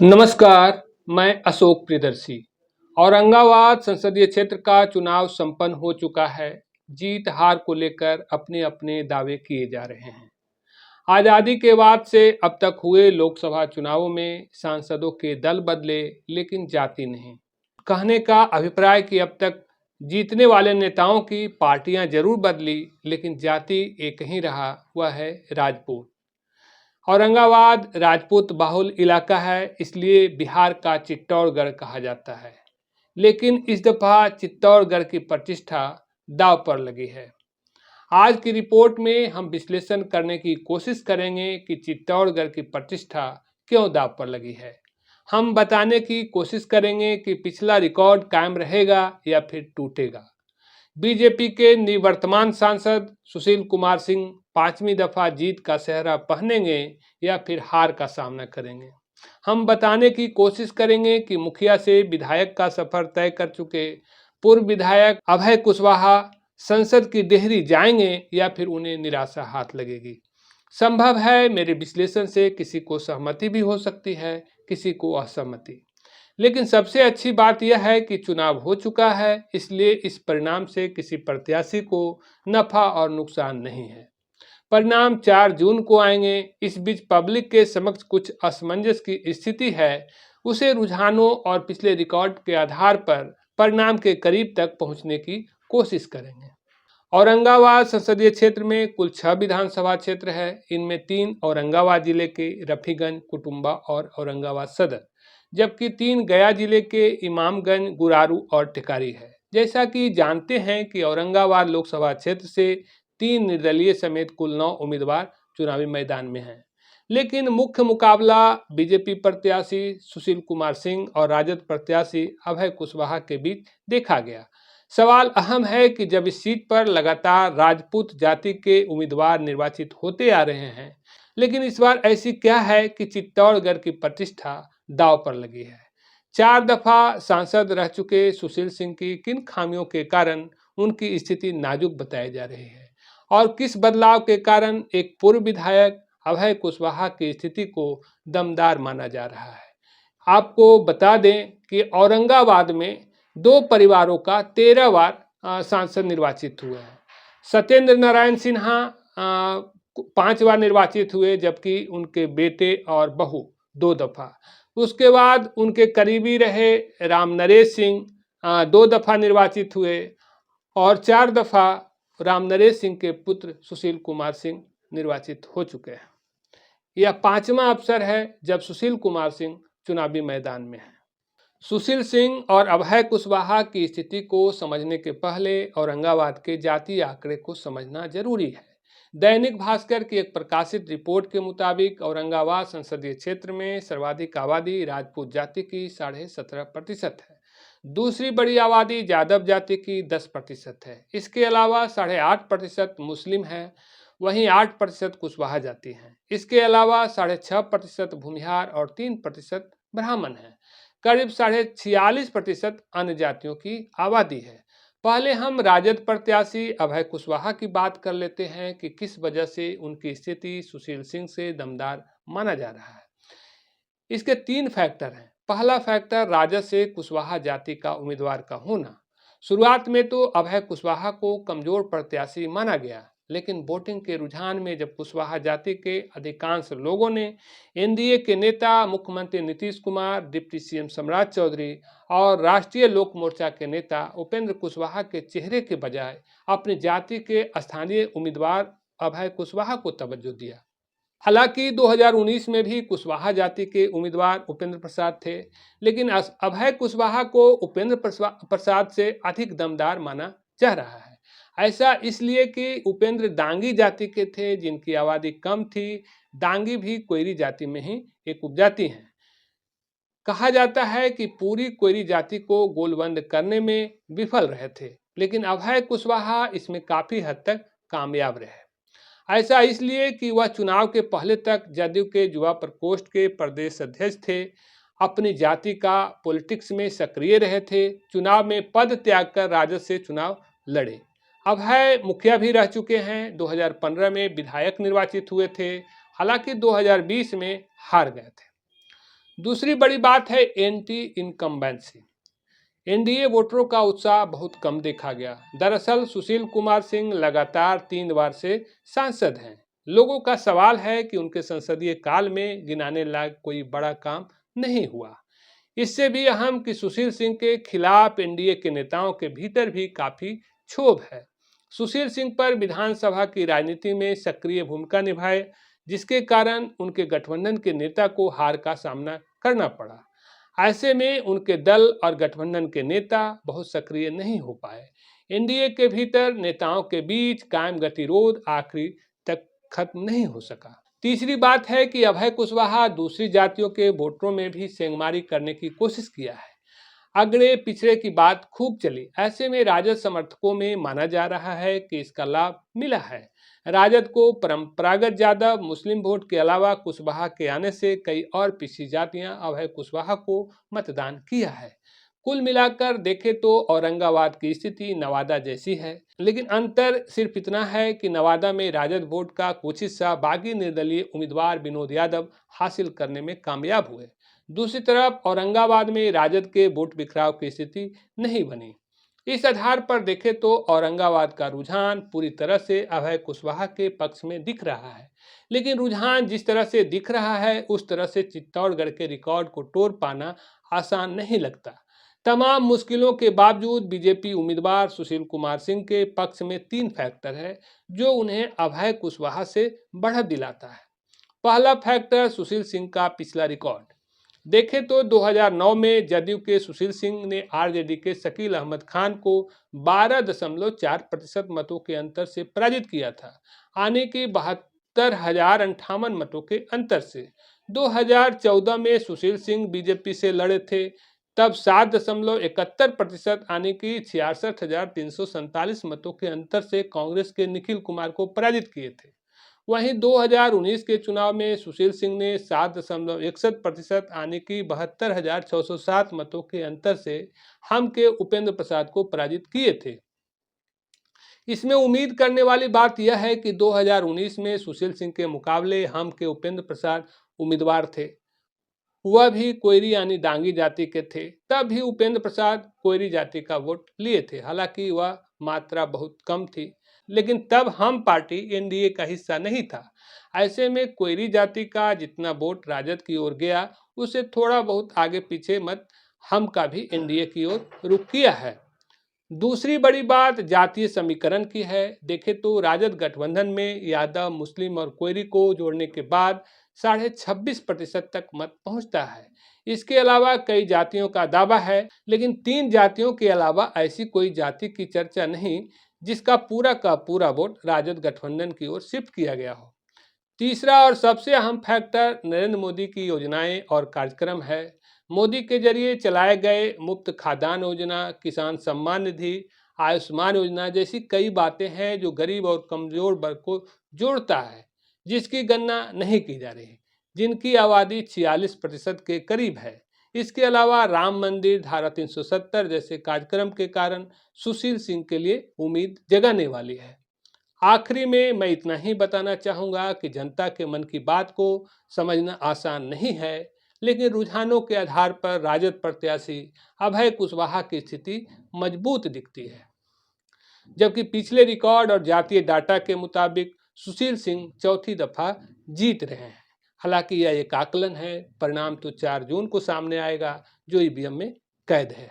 नमस्कार, मैं अशोक प्रियदर्शी। औरंगाबाद संसदीय क्षेत्र का चुनाव संपन्न हो चुका है। जीत हार को लेकर अपने अपने दावे किए जा रहे हैं। आज़ादी के बाद से अब तक हुए लोकसभा चुनावों में सांसदों के दल बदले, लेकिन जाति नहीं। कहने का अभिप्राय कि अब तक जीतने वाले नेताओं की पार्टियां जरूर बदली, लेकिन जाति एक ही रहा, वह है राजपूत। औरंगाबाद राजपूत बाहुल इलाका है, इसलिए बिहार का चित्तौड़गढ़ कहा जाता है। लेकिन इस दफा चित्तौड़गढ़ की प्रतिष्ठा दांव पर लगी है। आज की रिपोर्ट में हम विश्लेषण करने की कोशिश करेंगे कि चित्तौड़गढ़ की प्रतिष्ठा क्यों दांव पर लगी है। हम बताने की कोशिश करेंगे कि पिछला रिकॉर्ड कायम रहेगा या फिर टूटेगा। बीजेपी के निवर्तमान सांसद सुशील कुमार सिंह पांचवी दफा जीत का सेहरा पहनेंगे या फिर हार का सामना करेंगे। हम बताने की कोशिश करेंगे कि मुखिया से विधायक का सफर तय कर चुके पूर्व विधायक अभय कुशवाहा संसद की देहरी जाएंगे या फिर उन्हें निराशा हाथ लगेगी। संभव है मेरे विश्लेषण से किसी को सहमति भी हो सकती है, किसी को असहमति। लेकिन सबसे अच्छी बात यह है कि चुनाव हो चुका है, इसलिए इस परिणाम से किसी प्रत्याशी को नफा और नुकसान नहीं है। परिणाम 4 जून को आएंगे। इस बीच पब्लिक के समक्ष कुछ असमंजस की स्थिति है। उसे रुझानों और पिछले रिकॉर्ड के आधार पर परिणाम के करीब तक पहुंचने की कोशिश करेंगे। औरंगाबाद संसदीय क्षेत्र में कुल 6 विधानसभा क्षेत्र है। इनमें 3 औरंगाबाद जिले के रफीगंज, कुटुंबा और औरंगाबाद सदर, जबकि 3 गया जिले के इमामगंज, गुरारू और टिकारी है। जैसा कि जानते हैं कि औरंगाबाद लोकसभा क्षेत्र से 3 निर्दलीय समेत कुल 9 उम्मीदवार चुनावी मैदान में हैं। लेकिन मुख्य मुकाबला बीजेपी प्रत्याशी सुशील कुमार सिंह और राजद प्रत्याशी अभय कुशवाहा के बीच देखा गया। सवाल अहम है कि जब इस सीट पर लगातार राजपूत जाति के उम्मीदवार निर्वाचित होते आ रहे हैं, लेकिन इस बार ऐसी क्या है कि चित्तौड़गढ़ की प्रतिष्ठा दांव पर लगी है। 4 दफा सांसद रह चुके सुशील सिंह की किन खामियों के कारण उनकी स्थिति नाजुक बताई जा रही है, और किस बदलाव के कारण एक पूर्व विधायक अभय कुशवाहा की स्थिति को दमदार माना जा रहा है। आपको बता दें कि औरंगाबाद में 2 परिवारों का 13 बार सांसद निर्वाचित हुए हैं। सत्येंद्र नारायण सिन्हा 5 बार निर्वाचित हुए, जबकि उनके बेटे और बहू 2 दफा। उसके बाद उनके करीबी रहे राम नरेश सिंह 2 दफा निर्वाचित हुए, और 4 दफा राम नरेश सिंह के पुत्र सुशील कुमार सिंह निर्वाचित हो चुके हैं। यह 5वां अवसर है जब सुशील कुमार सिंह चुनावी मैदान में हैं। सुशील सिंह और अभय कुशवाहा की स्थिति को समझने के पहले औरंगाबाद के जातीय आंकड़े को समझना जरूरी है। दैनिक भास्कर की एक प्रकाशित रिपोर्ट के मुताबिक औरंगाबाद संसदीय क्षेत्र में सर्वाधिक आबादी राजपूत जाति की 17.5% है। दूसरी बड़ी आबादी यादव जाति की 10% है। इसके अलावा 8.5% मुस्लिम है, वहीं 8% कुशवाहा जाति हैं। इसके अलावा 6.5% भूमिहार और 3% ब्राह्मण हैं। करीब 46.5% अन्य जातियों की आबादी है। पहले हम राजद प्रत्याशी अभय कुशवाहा की बात कर लेते हैं कि किस वजह से उनकी स्थिति सुशील सिंह से दमदार माना जा रहा है। इसके 3 फैक्टर हैं। पहला फैक्टर राजद से कुशवाहा जाति का उम्मीदवार का होना। शुरुआत में तो अभय कुशवाहा को कमजोर प्रत्याशी माना गया, लेकिन वोटिंग के रुझान में जब कुशवाहा जाति के अधिकांश लोगों ने एनडीए के नेता मुख्यमंत्री नीतीश कुमार, डिप्टी सीएम सम्राट चौधरी और राष्ट्रीय लोक मोर्चा के नेता उपेंद्र कुशवाहा के चेहरे के बजाय अपनी जाति के स्थानीय उम्मीदवार अभय कुशवाहा को तवज्जो दिया। हालांकि 2019 में भी कुशवाहा जाति के उम्मीदवार उपेंद्र प्रसाद थे, लेकिन अभय कुशवाहा को उपेंद्र प्रसाद से अधिक दमदार माना जा रहा है। ऐसा इसलिए कि उपेंद्र डांगी जाति के थे, जिनकी आबादी कम थी। डांगी भी कोयरी जाति में ही एक उपजाति हैं। कहा जाता है कि पूरी कोयरी जाति को गोलबंद करने में विफल रहे थे, लेकिन अभय कुशवाहा इसमें काफी हद तक कामयाब रहे। ऐसा इसलिए कि वह चुनाव के पहले तक जदयू के युवा प्रकोष्ठ के प्रदेश अध्यक्ष थे, अपनी जाति का पॉलिटिक्स में सक्रिय रहे थे, चुनाव में पद त्याग कर राजद से चुनाव लड़े। अभय मुखिया भी रह चुके हैं। 2015 में विधायक निर्वाचित हुए थे, हालांकि 2020 में हार गए थे। दूसरी बड़ी बात है एंटी इनकम्बेंसी। एनडीए वोटरों का उत्साह बहुत कम देखा गया। दरअसल सुशील कुमार सिंह लगातार 3 बार से सांसद हैं। लोगों का सवाल है कि उनके संसदीय काल में गिनाने लायक कोई बड़ा काम नहीं हुआ। इससे भी अहम कि सुशील सिंह के खिलाफ एनडीए के नेताओं के भीतर भी काफी क्षोभ है। सुशील सिंह पर विधानसभा की राजनीति में सक्रिय भूमिका निभाए, जिसके कारण उनके गठबंधन के नेता को हार का सामना करना पड़ा। ऐसे में उनके दल और गठबंधन के नेता बहुत सक्रिय नहीं हो पाए। एनडीए के भीतर नेताओं के बीच कायम गतिरोध आखिरी तक खत्म नहीं हो सका। तीसरी बात है कि अभय कुशवाहा दूसरी जातियों के वोटरों में भी सेंधमारी करने की कोशिश किया है। अगड़े पिछड़े की बात खूब चली। ऐसे में राजद समर्थकों में माना जा रहा है कि इसका लाभ मिला है। राजद को परंपरागत यादव मुस्लिम वोट के अलावा कुशवाहा के आने से कई और पिछड़ी जातियां अभय कुशवाहा को मतदान किया है। कुल मिलाकर देखें तो औरंगाबाद की स्थिति नवादा जैसी है, लेकिन अंतर सिर्फ इतना है कि नवादा में राजद वोट का कुछ हिस्सा बागी निर्दलीय उम्मीदवार विनोद यादव हासिल करने में कामयाब हुए। दूसरी तरफ औरंगाबाद में राजद के वोट बिखराव की स्थिति नहीं बनी। इस आधार पर देखें तो औरंगाबाद का रुझान पूरी तरह से अभय कुशवाहा के पक्ष में दिख रहा है, लेकिन रुझान जिस तरह से दिख रहा है उस तरह से चित्तौड़गढ़ के रिकॉर्ड को तोड़ पाना आसान नहीं लगता। तमाम मुश्किलों के बावजूद बीजेपी उम्मीदवार सुशील कुमार सिंह के पक्ष में 3 फैक्टर है जो उन्हें अभय कुशवाहा से बढ़त दिलाता है। पहला फैक्टर सुशील सिंह का पिछला रिकॉर्ड। देखें तो 2009 में जदयू के सुशील सिंह ने आरजेडी के शकील अहमद खान को 12.4% मतों के अंतर से पराजित किया था, आने की 72,058 मतों के अंतर से। 2014 में सुशील सिंह बीजेपी से लड़े थे, तब 7.71% आने की 66,347 मतों के अंतर से कांग्रेस के निखिल कुमार को पराजित किए थे। वहीं 2019 के चुनाव में सुशील सिंह ने 7.61% आने की 72,607 मतों के अंतर से हम के उपेंद्र प्रसाद को पराजित किए थे। इसमें उम्मीद करने वाली बात यह है कि 2019 में सुशील सिंह के मुकाबले हम के उपेंद्र प्रसाद उम्मीदवार थे, वह भी कोयरी यानी डांगी जाति के थे। तब भी उपेंद्र प्रसाद कोयरी जाति का वोट लिए थे, हालांकि वह मात्रा बहुत कम थी, लेकिन तब हम पार्टी एनडीए का हिस्सा नहीं था। ऐसे में कोयरी जाति का जितना वोट राजद की ओर गया, उससे थोड़ा बहुत आगे पीछे मत हम का भी एनडीए की ओर रुख किया है। दूसरी बड़ी बात जातीय समीकरण की है। देखें तो राजद गठबंधन में यादव, मुस्लिम और कोयरी को जोड़ने के बाद 26.5% तक मत पहुंचता है। इसके अलावा कई जातियों का दावा है, लेकिन 3 जातियों के अलावा ऐसी कोई जाति की चर्चा नहीं जिसका पूरा का पूरा वोट राजद गठबंधन की ओर शिफ्ट किया गया हो। तीसरा और सबसे अहम फैक्टर नरेंद्र मोदी की योजनाएं और कार्यक्रम है। मोदी के जरिए चलाए गए मुफ्त खाद्यान्न योजना, किसान सम्मान निधि, आयुष्मान योजना जैसी कई बातें हैं जो गरीब और कमजोर वर्ग को जोड़ता है, जिसकी गणना नहीं की जा रही, जिनकी आबादी 46% के करीब है। इसके अलावा राम मंदिर, धारा 370 जैसे कार्यक्रम के कारण सुशील सिंह के लिए उम्मीद जगाने वाली है। आखिरी में मैं इतना ही बताना चाहूँगा कि जनता के मन की बात को समझना आसान नहीं है, लेकिन रुझानों के आधार पर राजद प्रत्याशी अभय कुशवाहा की स्थिति मजबूत दिखती है, जबकि पिछले रिकॉर्ड और जातीय डाटा के मुताबिक सुशील सिंह चौथी दफा जीत रहे हैं। हालांकि यह एक आकलन है, परिणाम तो 4 जून को सामने आएगा, जो ईवीएम में कैद है।